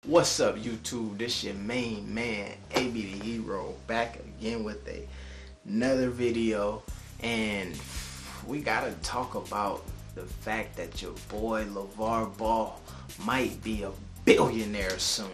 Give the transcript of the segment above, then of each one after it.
What's up, YouTube? This your main man, AB the Hero, back again with another video, and we gotta talk about the fact that your boy Lavar Ball might be a billionaire soon.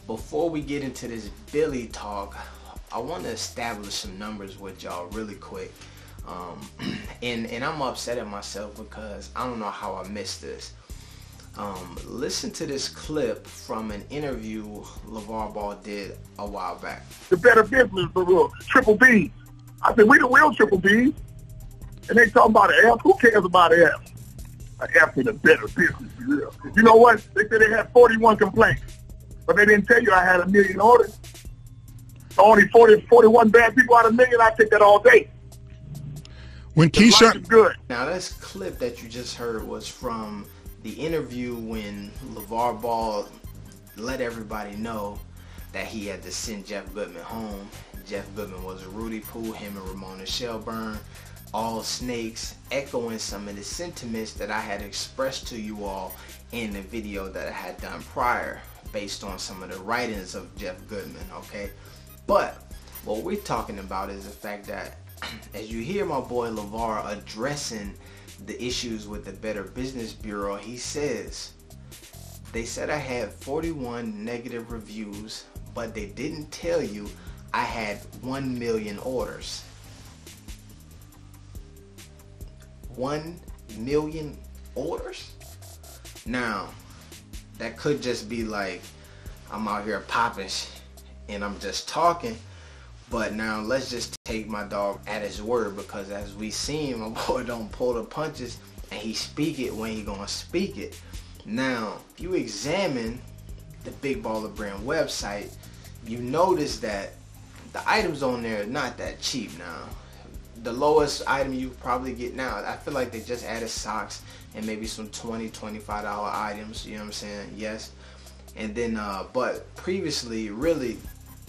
Before we get into this Billy talk, I want to establish some numbers with y'all really quick. And I'm upset at myself because I don't know how I missed this. Listen to this clip from an interview LeVar Ball did a while back. The better business for real, triple B's. I said, we the real triple B's. And they talking about an F. Who cares about an F? An F is a better business for real. You know what? They said they had 41 complaints. But they didn't tell you I had 1 million orders. So only 41 bad people out of 1 million, I take that all day. When Keyshawn, good. Now this clip that you just heard was from the interview when LeVar Ball let everybody know that he had to send Jeff Goodman home. Jeff Goodman was a Rudy Poo, him and Ramona Shelburne, all snakes, echoing some of the sentiments that I had expressed to you all in the video that I had done prior based on some of the writings of Jeff Goodman, okay? But what we're talking about is the fact that as you hear my boy LeVar addressing the issues with the Better Business Bureau, he says, they said I had 41 negative reviews, but they didn't tell you I had 1 million orders. 1 million orders? Now, that could just be like, I'm out here popping and I'm just talking. But now let's just take my dog at his word, because as we seen, my boy don't pull the punches and he speak it when he gonna speak it. Now, if you examine the Big Baller Brand website, you notice that the items on there are not that cheap now. The lowest item you probably get now, I feel like they just added socks and maybe some $20, $25 items, you know what I'm saying? Yes. And then, but previously, really,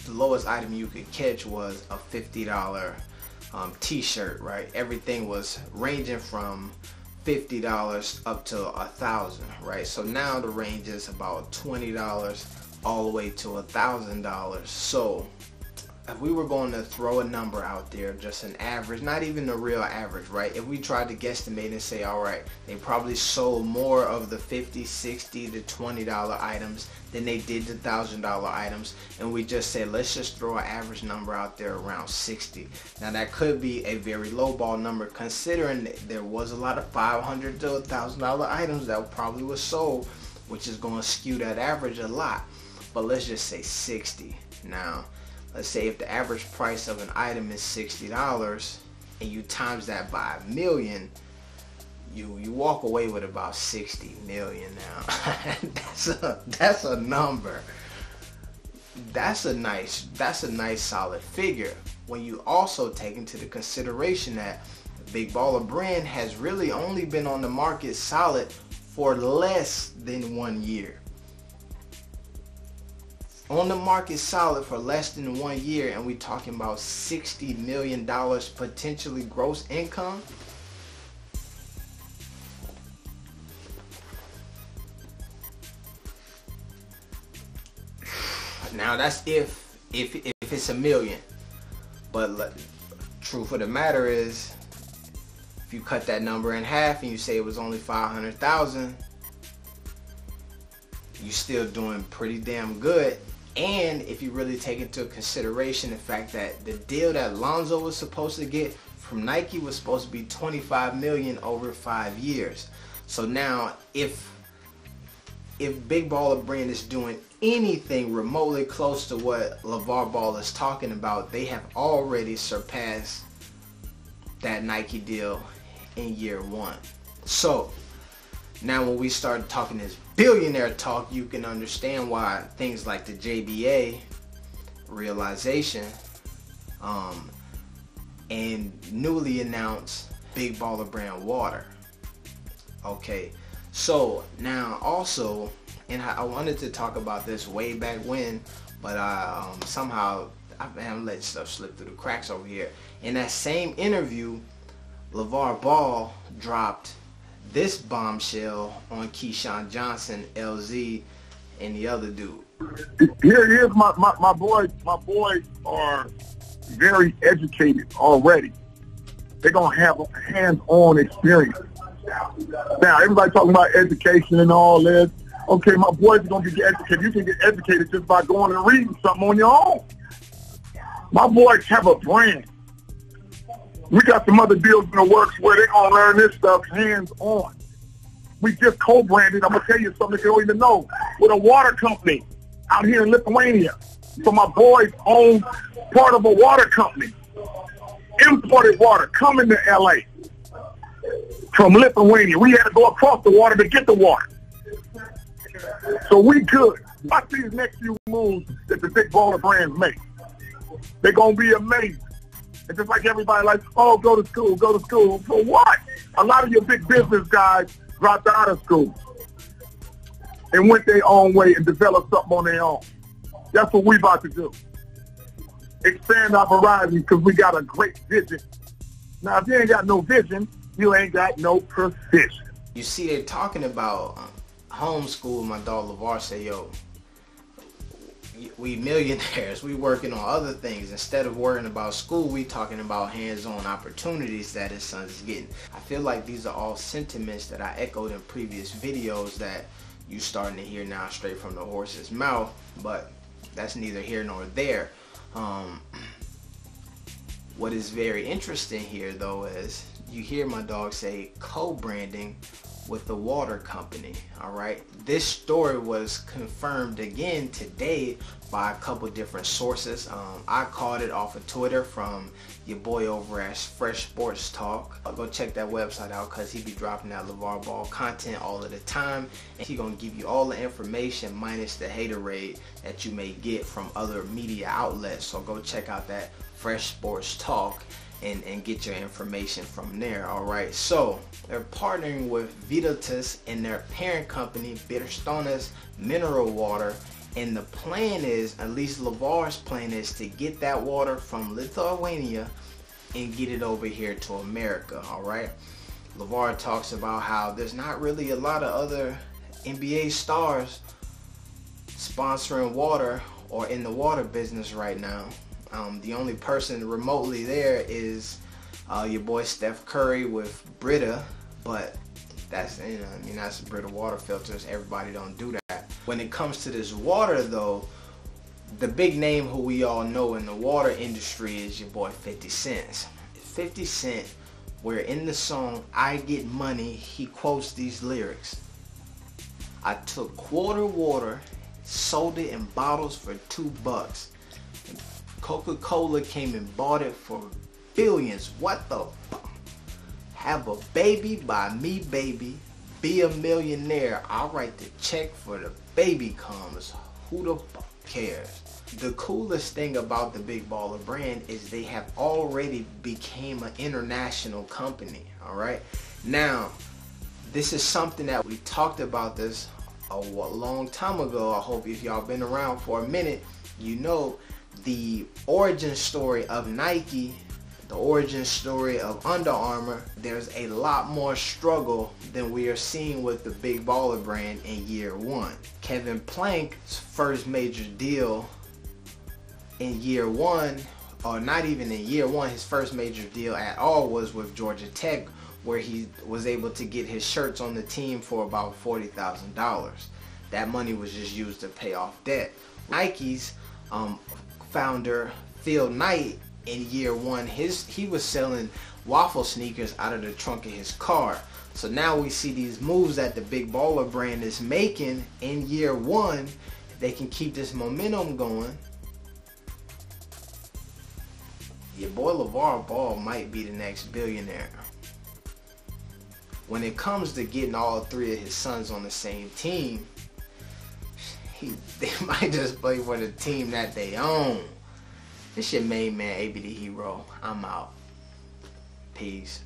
the lowest item you could catch was a $50 t-shirt, right? Everything was ranging from $50 up to $1,000, right? So now the range is about $20 all the way to $1,000. So if we were going to throw a number out there, just an average, not even the real average, right? If we tried to guesstimate and say, all right, they probably sold more of the $50, $60 to $20 items than they did the $1,000 items, and we just said, let's just throw an average number out there around 60. Now that could be a very low ball number, considering that there was a lot of $500 to $1,000 items that probably was sold, which is going to skew that average a lot. But let's just say 60. Now, let's say if the average price of an item is $60 and you times that by 1 million, you walk away with about 60 million now. that's a number. That's a nice solid figure when you also take into the consideration that the Big Baller Brand has really only been on the market solid for less than 1 year. On the market solid for less than 1 year, and we talking about $60 million potentially gross income. Now that's if it's 1 million, but truth of the matter is, if you cut that number in half and you say it was only 500,000, you're still doing pretty damn good. And if you really take into consideration the fact that the deal that Lonzo was supposed to get from Nike was supposed to be $25 million over 5 years. So now if Big Baller Brand is doing anything remotely close to what LeVar Ball is talking about, they have already surpassed that Nike deal in year 1. So now when we start talking this billionaire talk, you can understand why things like the JBA realization and newly announced Big Baller Brand water. Okay, so now also, and I wanted to talk about this way back when, but somehow I'm letting stuff slip through the cracks over here. In that same interview, LaVar Ball dropped this bombshell on Keyshawn Johnson, LZ, and the other dude. Here's my boys. My boys are very educated already. They're gonna have a hands-on experience. Now, everybody talking about education and all this. Okay, my boys are gonna get educated. You can get educated just by going and reading something on your own. My boys have a brand. We got some other deals in the works where they're gonna learn this stuff hands-on. We just co-branded. I'm gonna tell you something that you don't even know. With a water company out here in Lithuania. So my boys own part of a water company. Imported water coming to LA from Lithuania. We had to go across the water to get the water. So we good. Watch these next few moves that the big baller brands make. They're going to be amazing. And just like everybody like, oh, go to school. For what? A lot of your big business guys dropped out of school and went their own way and developed something on their own. That's what we about to do. Expand our horizons because we got a great vision. Now, if you ain't got no vision, you ain't got no precision. You see, they're talking about homeschool. My dog LaVar say, yo, we millionaires. We working on other things. Instead of worrying about school, we talking about hands-on opportunities that his son's getting. I feel like these are all sentiments that I echoed in previous videos that you starting to hear now straight from the horse's mouth, but that's neither here nor there. What is very interesting here though is you hear my dog say co-branding with the water company. All right, this story was confirmed again today by a couple different sources. I caught it off of Twitter from your boy over at Fresh Sports Talk. I'll go check that website out because he be dropping that LaVar Ball content all of the time, and he gonna give you all the information minus the haterade that you may get from other media outlets. So go check out that Fresh Sports Talk and get your information from there. All right, so they're partnering with Vytautas and their parent company Birštonas Mineral Water, and the plan is, at least LaVar's plan is, to get that water from Lithuania and get it over here to America. All right, LaVar talks about how there's not really a lot of other NBA stars sponsoring water or in the water business right now. The only person remotely there is your boy Steph Curry with Brita, but that's, you know, I mean, that's Brita water filters. Everybody don't do that. When it comes to this water though, the big name who we all know in the water industry is your boy 50 Cent. 50 Cent, where in the song I Get Money, he quotes these lyrics: I took quarter water, sold it in bottles for $2. Coca-Cola came and bought it for billions. What the fuck? Have a baby by me, baby. Be a millionaire. I'll write the check for the baby comes. Who the fuck cares? The coolest thing about the Big Baller brand is they have already became an international company. All right. Now, this is something that we talked about this a long time ago. I hope if y'all been around for a minute, you know the origin story of Nike, the origin story of Under Armour. There's a lot more struggle than we are seeing with the Big Baller brand in year one. Kevin Plank's first major deal in year one, or not even in year one, his first major deal at all was with Georgia Tech, where he was able to get his shirts on the team for about $40,000. That money was just used to pay off debt. Nike's founder Phil Knight, in year one, he was selling waffle sneakers out of the trunk of his car. So now we see these moves that the Big Baller brand is making in year one. They can keep this momentum going. Your boy LaVar Ball might be the next billionaire. When it comes to getting all three of his sons on the same team, they might just play for the team that they own. This your main man, AB the Hero. I'm out. Peace.